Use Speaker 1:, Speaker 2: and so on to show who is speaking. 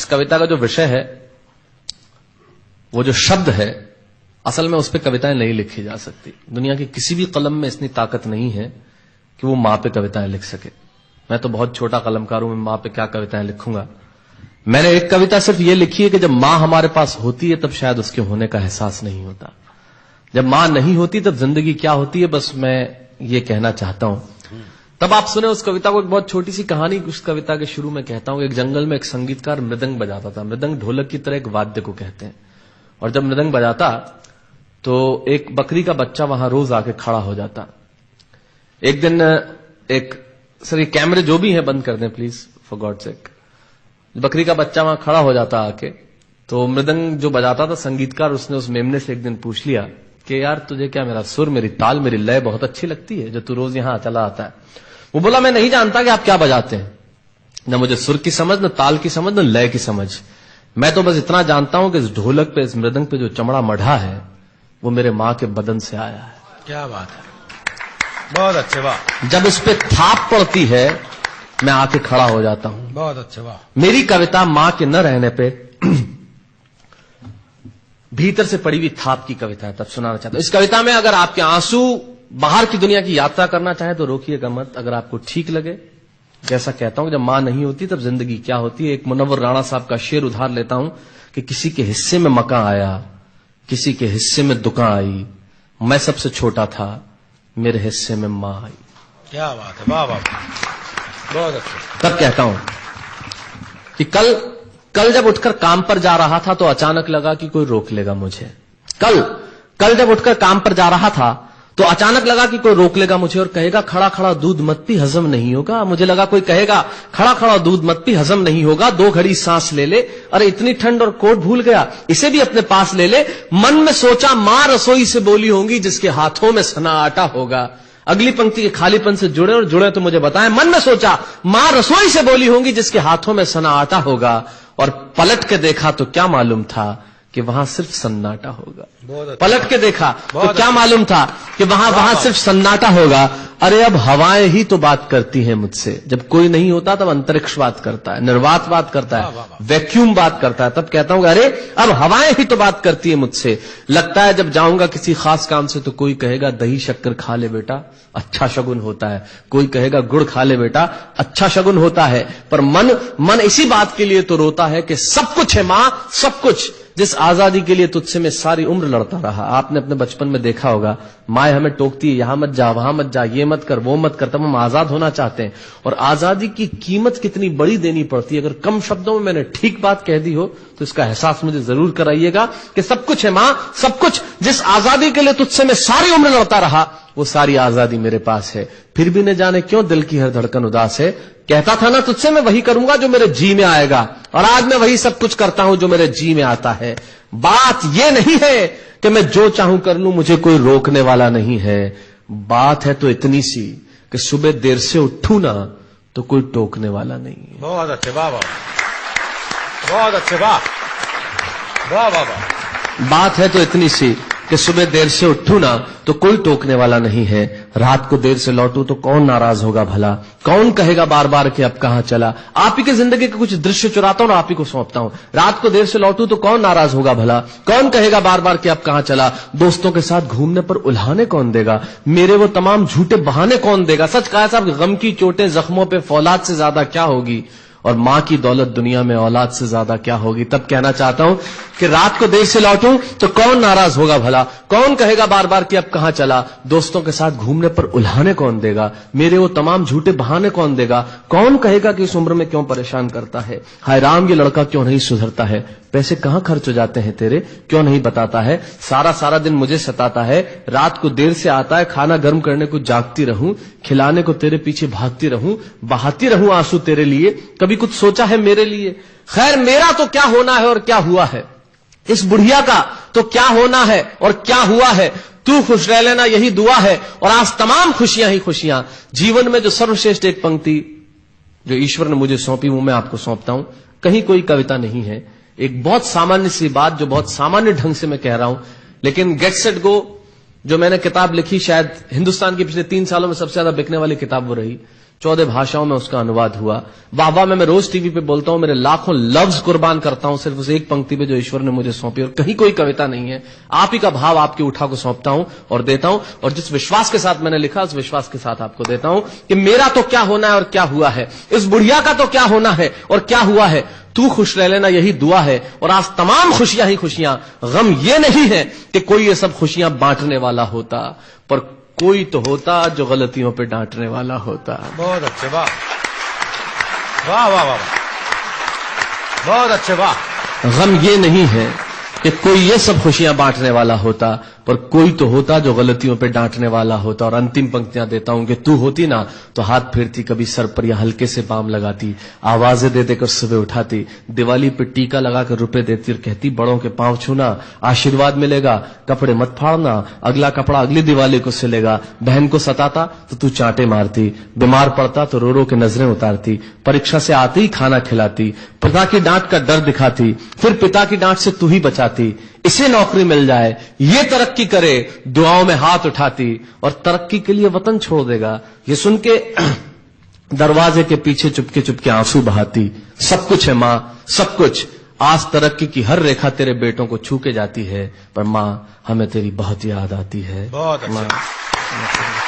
Speaker 1: इस कविता का जो विषय है, वो जो शब्द है, असल में उस पर कविताएं नहीं लिखी जा सकती। दुनिया की किसी भी कलम में इतनी ताकत नहीं है कि वो मां पे कविताएं लिख सके। मैं तो बहुत छोटा कलमकार हूं, मैं मां पे क्या कविताएं लिखूंगा। मैंने एक कविता सिर्फ ये लिखी है कि जब मां हमारे पास होती है तब शायद उसके होने का एहसास नहीं होता। जब मां नहीं होती तब जिंदगी क्या होती है, बस मैं ये कहना चाहता हूं। तब आप सुने उस कविता को। एक बहुत छोटी सी कहानी उस कविता के शुरू में कहता हूं। एक जंगल में एक संगीतकार मृदंग बजाता था। मृदंग ढोलक की तरह एक वाद्य को कहते हैं। और जब मृदंग बजाता तो एक बकरी का बच्चा वहां रोज आके खड़ा हो जाता। एक दिन सर ये कैमरे जो भी हैं बंद कर दें प्लीज, फॉर गॉड सेक। बकरी का बच्चा वहां खड़ा हो जाता आके, तो मृदंग जो बजाता था संगीतकार, उसने उस मेमने से एक दिन पूछ लिया कि यार तुझे क्या मेरा सुर, मेरी ताल, मेरी लय बहुत अच्छी लगती है जो तू रोज यहां चला आता है। वो बोला मैं नहीं जानता कि आप क्या बजाते हैं, न मुझे सुर की समझ, न ताल की समझ, न लय की समझ। मैं तो बस इतना जानता हूं कि इस ढोलक पे, इस मृदंग पे जो चमड़ा मढ़ा है वो मेरे मां के बदन से आया है।
Speaker 2: क्या बात है, बहुत अच्छे, वाह।
Speaker 1: जब उस पे थाप पड़ती है मैं आके खड़ा हो जाता हूं।
Speaker 2: बहुत अच्छे, वाह।
Speaker 1: मेरी कविता मां के न रहने पे भीतर से पड़ी हुई थाप की कविता है, तब सुनाना चाहता हूं। इस कविता में अगर आपके आंसू बाहर की दुनिया की यात्रा करना चाहे तो रोकिएगा मत। अगर आपको ठीक लगे, जैसा कहता हूं जब मां नहीं होती तब जिंदगी क्या होती है। एक मुनव्वर राणा साहब का शेर उधार लेता हूं कि किसी के हिस्से में मकान आया, किसी के हिस्से में दुकान आई, मैं सबसे छोटा था, मेरे हिस्से में मां आई।
Speaker 2: क्या बात है, वाह वाह, बहुत अच्छा।
Speaker 1: तब कहता हूं कि कल जब उठकर काम पर जा रहा था तो अचानक लगा कि कोई रोक लेगा मुझे। कल जब उठकर काम पर जा रहा था तो अचानक लगा कि कोई रोक लेगा मुझे और कहेगा खड़ा खड़ा दूध मत पी, हजम नहीं होगा। मुझे लगा कोई कहेगा खड़ा खड़ा दूध मत पी, हजम नहीं होगा। 2 घड़ी सांस ले ले, अरे इतनी ठंड और कोट भूल गया, इसे भी अपने पास ले ले। मन में सोचा मां रसोई से बोली होंगी जिसके हाथों में सना आटा होगा। अगली पंक्ति के खालीपन से जुड़े और जुड़े तो मुझे बताएं। मन में सोचा मां रसोई से बोली होंगी जिसके हाथों में सना आटा होगा, और पलट के देखा तो क्या मालूम था कि वहां सिर्फ सन्नाटा होगा। पलट के देखा तो क्या मालूम था कि वहां सिर्फ सन्नाटा होगा। अरे अब हवाएं ही तो बात करती हैं मुझसे। जब कोई नहीं होता तब अंतरिक्ष बात करता है, निर्वात बात करता है, वैक्यूम बात करता है। तब कहता हूं अरे अब हवाएं ही तो बात करती है मुझसे। लगता है जब जाऊंगा किसी खास काम से तो कोई कहेगा दही शक्कर खा ले बेटा, अच्छा शगुन होता है। कोई कहेगा गुड़ खा ले बेटा, अच्छा शगुन होता है। पर मन इसी बात के लिए तो रोता है कि सब कुछ है मां, सब कुछ, जिस आजादी के लिए तुझसे मैं सारी उम्र लड़ता रहा। आपने अपने बचपन में देखा होगा, माए हमें टोकती है, यहां मत जा, वहां मत जा, ये मत कर, वो मत कर। तब हम आजाद होना चाहते हैं, और आजादी की कीमत कितनी बड़ी देनी पड़ती है। अगर कम शब्दों में मैंने ठीक बात कह दी हो तो इसका एहसास मुझे जरूर कराइएगा कि सब कुछ है मां, सब कुछ, जिस आजादी के लिए तुझसे मैं सारी उम्र लड़ता रहा वो सारी आजादी मेरे पास है। फिर भी न जाने क्यों दिल की हर धड़कन उदास है। कहता था ना तुझसे मैं वही करूंगा जो मेरे जी में आएगा, और आज मैं वही सब कुछ करता हूं जो मेरे जी में आता है। बात यह नहीं है कि मैं जो चाहूं कर लूं, मुझे कोई रोकने वाला नहीं है। बात है तो इतनी सी कि सुबह देर से उठूं ना तो कोई टोकने वाला नहीं है।
Speaker 2: बहुत अच्छे, वाह वाह, बहुत अच्छे, वाह वाह वाह वाह।
Speaker 1: बात है तो इतनी सी कि सुबह देर से उठूं ना तो कोई टोकने वाला नहीं है। रात को देर से लौटूं तो कौन नाराज होगा भला, कौन कहेगा बार बार कि अब कहां चला। आप ही के जिंदगी के कुछ दृश्य चुराता हूं और आप ही को सौंपता हूं। रात को देर से लौटूं तो कौन नाराज होगा भला, कौन कहेगा बार बार कि अब कहां चला। दोस्तों के साथ घूमने पर उल्हाने कौन देगा, मेरे वो तमाम झूठे बहाने कौन देगा। सच कहा साहब, गम की चोटें जख्मों पे फौलाद से ज्यादा क्या होगी, और मां की दौलत दुनिया में औलाद से ज्यादा क्या होगी। तब कहना चाहता हूं कि रात को देर से लौटूं तो कौन नाराज होगा भला, कौन कहेगा बार बार कि अब कहां चला। दोस्तों के साथ घूमने पर उल्हाने कौन देगा, मेरे वो तमाम झूठे बहाने कौन देगा। कौन कहेगा कि इस उम्र में क्यों परेशान करता है। हाय राम, ये लड़का क्यों नहीं सुधरता है। पैसे कहां खर्च हो जाते हैं तेरे, क्यों नहीं बताता है। सारा दिन मुझे सताता है, रात को देर से आता है, खाना गर्म करने को जागती रहूं, खिलाने को तेरे पीछे भागती रहूं, बहाती रहूं आंसू तेरे लिए। कभी कुछ सोचा है मेरे लिए। खैर मेरा तो क्या होना है और क्या हुआ है, इस बुढ़िया का तो क्या होना है और क्या हुआ है। तू खुश रह लेना यही दुआ है, और आज तमाम खुशियां ही खुशियां। जीवन में जो सर्वश्रेष्ठ एक पंक्ति जो ईश्वर ने मुझे सौंपी वो मैं आपको सौंपता हूं। कहीं कोई कविता नहीं है, एक बहुत सामान्य सी बात जो बहुत सामान्य ढंग से मैं कह रहा हूं, लेकिन गेट सेट गो जो मैंने किताब लिखी, शायद हिंदुस्तान की पिछले 3 सालों में सबसे ज्यादा बिकने वाली किताब वो रही, 14 भाषाओं में उसका अनुवाद हुआ। वाह वाह में मैं रोज टीवी पे बोलता हूं, मेरे लाखों लफ्ज कुर्बान करता हूं सिर्फ उस एक पंक्ति पे जो ईश्वर ने मुझे सौंपी, और कहीं कोई कविता नहीं है, आप ही का भाव आपकी उठा को सौंपता हूं और देता हूं, और जिस विश्वास के साथ मैंने लिखा उस विश्वास के साथ आपको देता हूं कि मेरा तो क्या होना है और क्या हुआ है, इस बुढ़िया का तो क्या होना है और क्या हुआ है, तू खुश रह लेना यही दुआ है। और आज तमाम खुशियां ही खुशियां, गम ये नहीं है कि कोई ये सब खुशियां बांटने वाला होता, पर कोई तो होता जो गलतियों पे डांटने वाला होता।
Speaker 2: बहुत अच्छे, वाह वाह वाह वाह, बहुत अच्छे, वाह।
Speaker 1: गम ये नहीं है कि कोई ये सब खुशियां बांटने वाला होता, पर कोई तो होता जो गलतियों पे डांटने वाला होता। और अंतिम पंक्तियां देता हूं कि तू होती ना तो हाथ फेरती कभी सर पर या हल्के से बाम लगाती, आवाजें दे देकर सुबह उठाती, दिवाली पे टीका लगाकर रुपए देती और कहती बड़ों के पांव छूना आशीर्वाद मिलेगा, कपड़े मत फाड़ना अगला कपड़ा अगली दिवाली को सिलेगा, बहन को सताता तो तू चांटे मारती, बीमार पड़ता तो रो रो के नजरें उतारती, परीक्षा से आते ही खाना खिलाती, पिता की डांट का डर दिखाती, फिर पिता की डांट से तू ही बचाती, इसे नौकरी मिल जाए ये तरक्की करे दुआओं में हाथ उठाती, और तरक्की के लिए वतन छोड़ देगा ये सुन के दरवाजे के पीछे चुपके चुपके आंसू बहाती। सब कुछ है मां, सब कुछ, आज तरक्की की हर रेखा तेरे बेटों को छू के जाती है, पर मां हमें तेरी बहुत याद आती है।
Speaker 2: बहुत अच्छा।